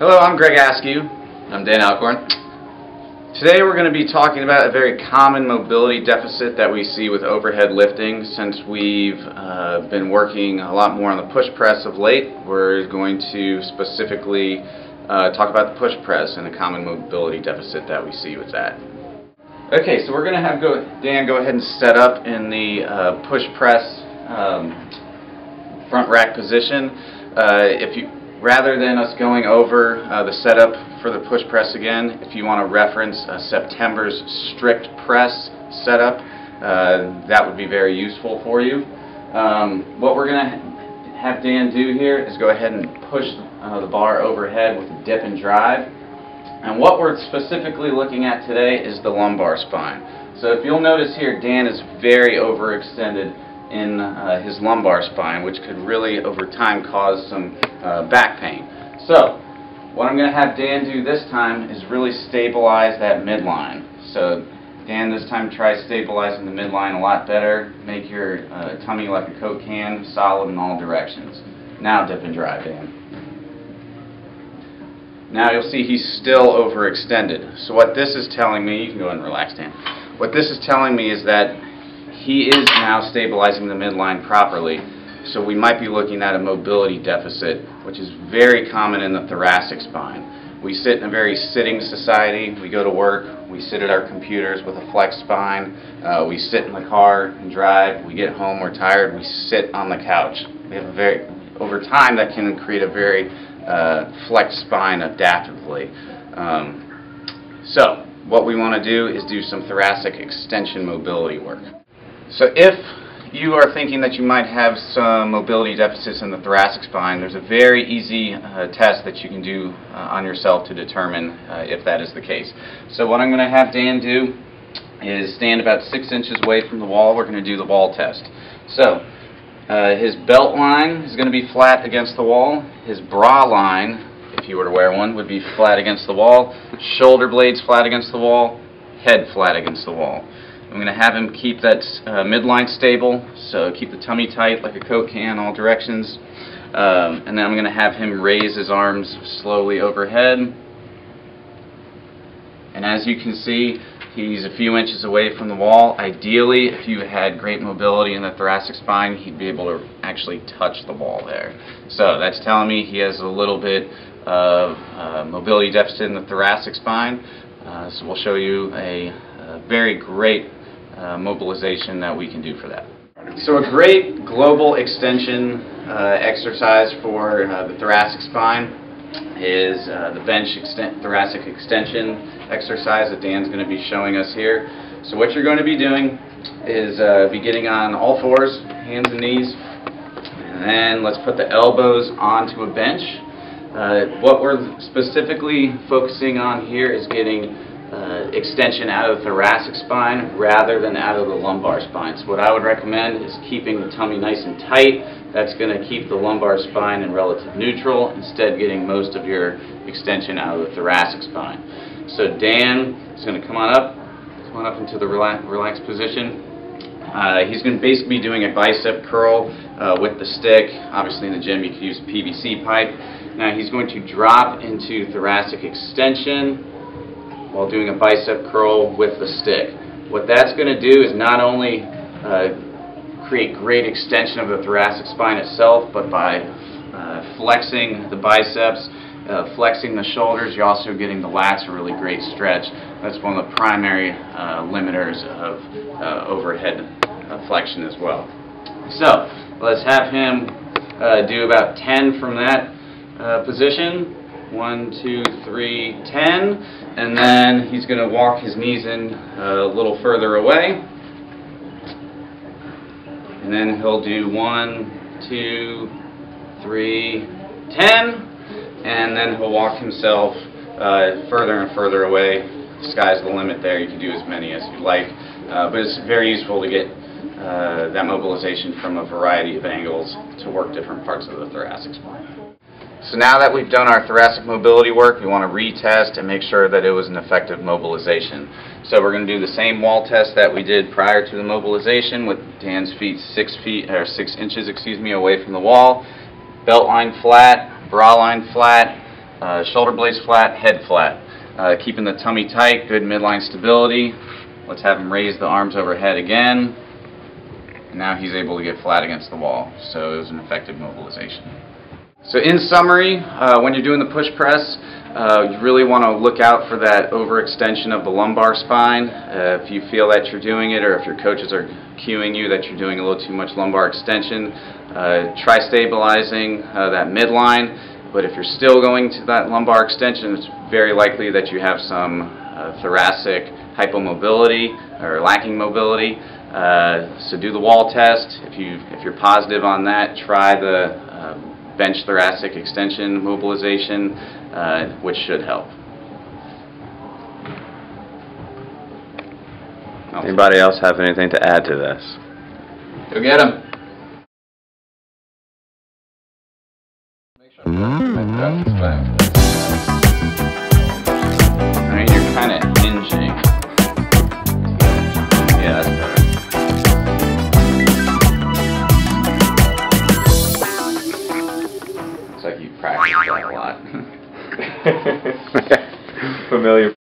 Hello, I'm Greg Askew. I'm Dan Alcorn. Today we're going to be talking about a very common mobility deficit that we see with overhead lifting. Since we've been working a lot more on the push press of late, we're going to specifically talk about the push press and the common mobility deficit that we see with that. Okay, so we're going to have Dan go ahead and set up in the push press front rack position. Rather than us going over the setup for the push press again, if you want to reference September's strict press setup, that would be very useful for you. What we're going to have Dan do here is go ahead and push the bar overhead with a dip and drive. And what we're specifically looking at today is the lumbar spine. So if you'll notice here, Dan is very overextended in his lumbar spine, which could really over time cause some back pain. So what I'm going to have Dan do this time is really stabilize that midline. So Dan, this time try stabilizing the midline a lot better. Make your tummy like a Coke can, solid in all directions. Now dip and drive, Dan. Now you'll see he's still overextended. So what this is telling me, you can go ahead and relax, Dan. What this is telling me is that he is now stabilizing the midline properly. So we might be looking at a mobility deficit, which is very common in the thoracic spine. We sit in a very sitting society. We go to work. We sit at our computers with a flexed spine. We sit in the car and drive. We get home. We're tired. We sit on the couch. We have over time that can create a very flexed spine adaptively. So what we want to do is do some thoracic extension mobility work. So if you are thinking that you might have some mobility deficits in the thoracic spine, there's a very easy test that you can do on yourself to determine if that is the case. So what I'm going to have Dan do is stand about 6 inches away from the wall. We're going to do the wall test. So his belt line is going to be flat against the wall. His bra line, if you were to wear one, would be flat against the wall. Shoulder blades flat against the wall. Head flat against the wall. I'm going to have him keep that midline stable, so keep the tummy tight like a Coke can, all directions. And then I'm going to have him raise his arms slowly overhead. And as you can see, he's a few inches away from the wall. Ideally, if you had great mobility in the thoracic spine, he'd be able to actually touch the wall there. So that's telling me he has a little bit of mobility deficit in the thoracic spine. So we'll show you a very great mobilization that we can do for that. So a great global extension exercise for the thoracic spine is the bench thoracic extension exercise that Dan's going to be showing us here. So what you're going to be doing is be getting on all fours, hands and knees, and then let's put the elbows onto a bench. What we're specifically focusing on here is getting extension out of the thoracic spine rather than out of the lumbar spine. So what I would recommend is keeping the tummy nice and tight. That's going to keep the lumbar spine in relative neutral, instead getting most of your extension out of the thoracic spine. So Dan is going to come on up into the relaxed position. He's going to basically be doing a bicep curl with the stick. Obviously in the gym you could use a PVC pipe. Now he's going to drop into thoracic extension while doing a bicep curl with the stick. What that's going to do is not only create great extension of the thoracic spine itself, but by flexing the biceps, flexing the shoulders, you're also getting the lats a really great stretch. That's one of the primary limiters of overhead flexion as well. So let's have him do about 10 from that position. 1, 2, 3, 10. And then he's going to walk his knees in a little further away. And then he'll do 1, 2, 3, 10. And then he'll walk himself further and further away. The sky's the limit there. You can do as many as you like. But it's very useful to get that mobilization from a variety of angles to work different parts of the thoracic spine. So now that we've done our thoracic mobility work, we want to retest and make sure that it was an effective mobilization. So we're going to do the same wall test that we did prior to the mobilization with Dan's feet 6 inches away from the wall, belt line flat, bra line flat, Shoulder blades flat, head flat. Keeping the tummy tight, good midline stability. Let's have him raise the arms overhead again. And now he's able to get flat against the wall. So it was an effective mobilization. So in summary, when you're doing the push press, you really want to look out for that overextension of the lumbar spine. If you feel that you're doing it, or if your coaches are cueing you that you're doing a little too much lumbar extension, try stabilizing that midline. But if you're still going to that lumbar extension, it's very likely that you have some thoracic hypomobility or lacking mobility. So do the wall test. If you're positive on that, try the bench thoracic extension mobilization, which should help. Anybody else have anything to add to this? Go get him. Alright, you're kind of hinging. Yeah, that's better. Looks like you practiced that a lot. Familiar